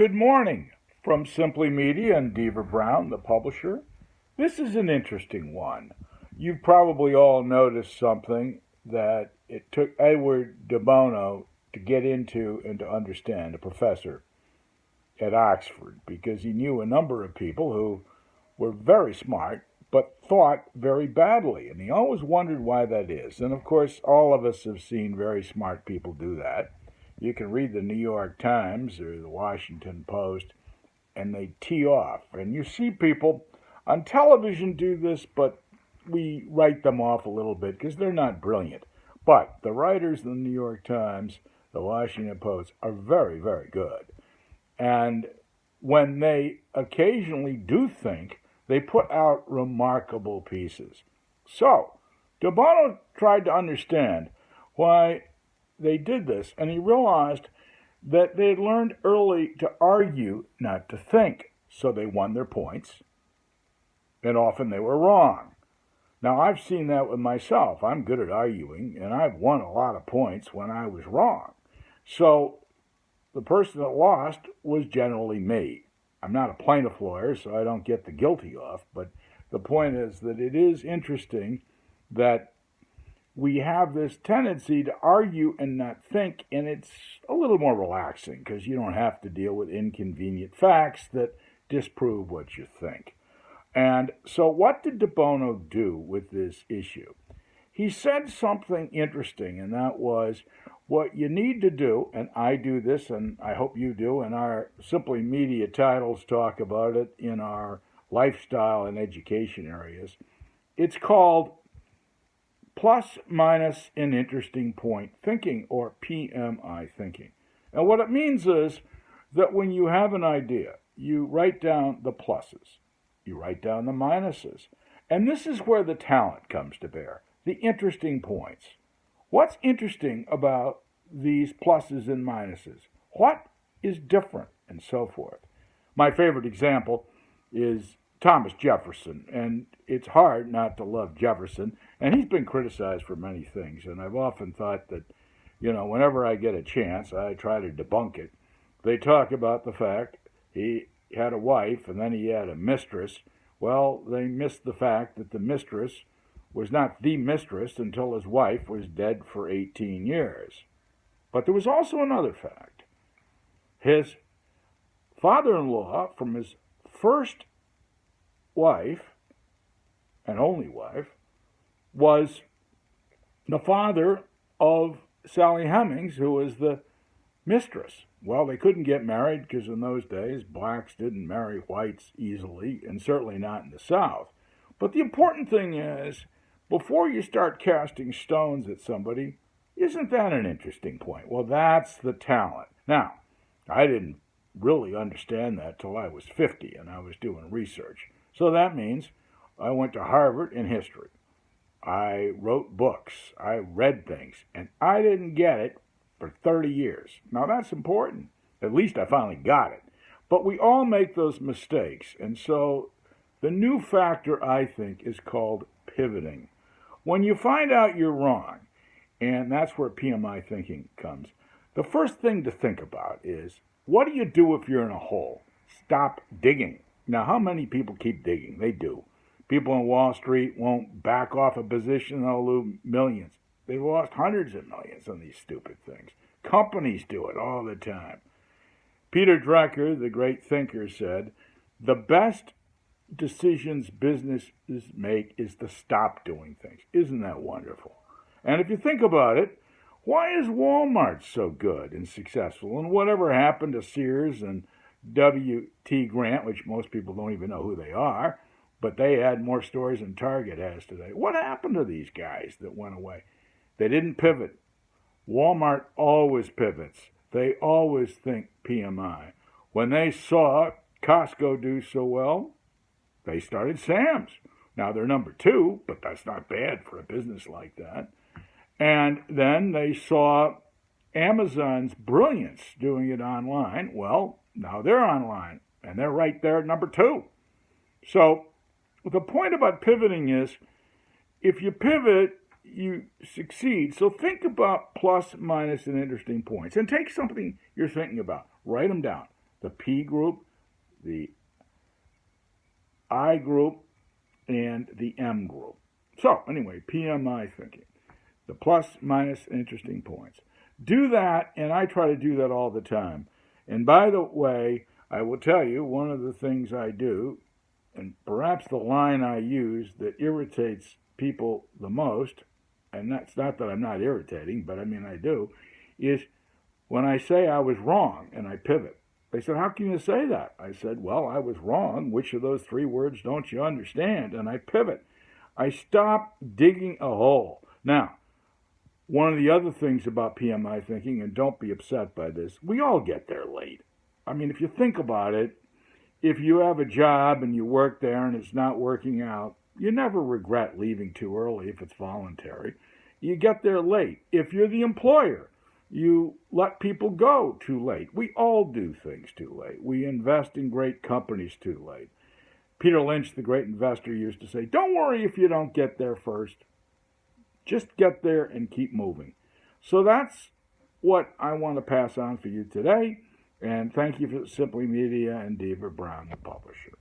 Good morning from Simply Media and Deaver Brown, the publisher. This is an interesting one. You've probably all noticed something that it took Edward de Bono to get into and to understand, a professor at Oxford, because he knew a number of people who were very smart but thought very badly. And he always wondered why that is. And of course, all of us have seen very smart people do that. You can read the New York Times or the Washington Post, and they tee off. And you see people on television do this, but we write them off a little bit because they're not brilliant. But the writers in the New York Times, the Washington Post, are very, very good. And when they occasionally do think, they put out remarkable pieces. So, De Bono tried to understand why they did this, and he realized that they had learned early to argue, not to think. So they won their points, and often they were wrong. Now, I've seen that with myself. I'm good at arguing, and I've won a lot of points when I was wrong. So the person that lost was generally me. I'm not a plaintiff lawyer, so I don't get the guilty off, but the point is that it is interesting that we have this tendency to argue and not think, and it's a little more relaxing because you don't have to deal with inconvenient facts that disprove what you think. And so what did De Bono do with this issue? He said something interesting, and that was what you need to do, and I do this, and I hope you do, and our Simply Media titles talk about it in our lifestyle and education areas. It's called plus, minus, and interesting point thinking, or PMI thinking. And what it means is that when you have an idea, you write down the pluses, you write down the minuses, and this is where the talent comes to bear, the interesting points. What's interesting about these pluses and minuses? What is different, and so forth? My favorite example is Thomas Jefferson, and it's hard not to love Jefferson, and he's been criticized for many things, and I've often thought that, whenever I get a chance, I try to debunk it. They talk about the fact he had a wife, and then he had a mistress. Well, they missed the fact that the mistress was not the mistress until his wife was dead for 18 years. But there was also another fact. His father-in-law from his first wife, and only wife, was the father of Sally Hemings, who was the mistress. Well, they couldn't get married because in those days, blacks didn't marry whites easily, and certainly not in the South. But the important thing is, before you start casting stones at somebody, isn't that an interesting point? Well, that's the talent. Now, I didn't really understand that till I was 50 and I was doing research. So that means I went to Harvard in history. I wrote books. I read things. And I didn't get it for 30 years. Now, that's important. At least I finally got it. But we all make those mistakes. And so the new factor, I think, is called pivoting. When you find out you're wrong, and that's where PMI thinking comes, the first thing to think about is, what do you do if you're in a hole? Stop digging. Now, how many people keep digging? They do. People on Wall Street won't back off a position, they'll lose millions. They've lost hundreds of millions on these stupid things. Companies do it all the time. Peter Drucker, the great thinker, said, the best decisions businesses make is to stop doing things. Isn't that wonderful? And if you think about it, why is Walmart so good and successful? And whatever happened to Sears and W.T. Grant, which most people don't even know who they are, but they had more stores than Target has today. What happened to these guys that went away? They didn't pivot. Walmart always pivots. They always think PMI. When they saw Costco do so well, they started Sam's. Now they're number 2, but that's not bad for a business like that. And then they saw Amazon's brilliance doing it online. Well, now they're online, and they're right there at number 2. So the point about pivoting is, if you pivot, you succeed. So think about plus, minus, and interesting points. And take something you're thinking about. Write them down. the P group, the I group, and the M group. So anyway, PMI thinking, the plus, minus, interesting points. Do that, and I try to do that all the time. And by the way, I will tell you, one of the things I do, and perhaps the line I use that irritates people the most, and that's not that I'm not irritating, but I mean I do, is when I say I was wrong and I pivot. They said, how can you say that? I said, well, I was wrong. Which of those three words don't you understand? And I pivot. I stop digging a hole. Now, one of the other things about PMI thinking, and don't be upset by this, we all get there late. I mean, if you think about it, if you have a job and you work there and it's not working out, you never regret leaving too early if it's voluntary. You get there late. If you're the employer, you let people go too late. We all do things too late. We invest in great companies too late. Peter Lynch, the great investor, used to say, don't worry if you don't get there first. Just get there and keep moving. So that's what I want to pass on for you today. And thank you for Simply Media and Diva Brown, the publisher.